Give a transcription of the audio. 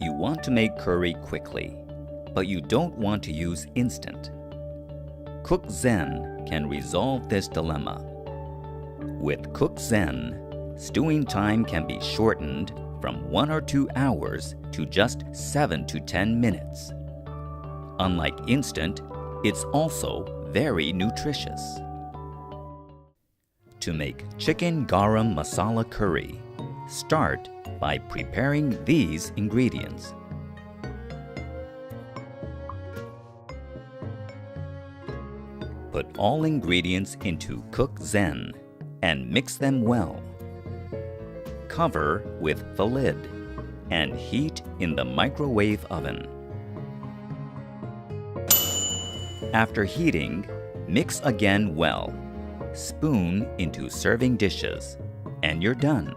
You want to make curry quickly, but you don't want to use instant. Cook-Zen can resolve this dilemma. With Cook-Zen, stewing time can be shortened from 1 or 2 hours to just 7 to 10 minutes. Unlike instant, it's also very nutritious. To make chicken garam masala curry, start by preparing these ingredients. Put all ingredients into Cook-Zen and mix them well. Cover with the lid and heat in the microwave oven. After heating, mix again well. Spoon into serving dishes, and you're done.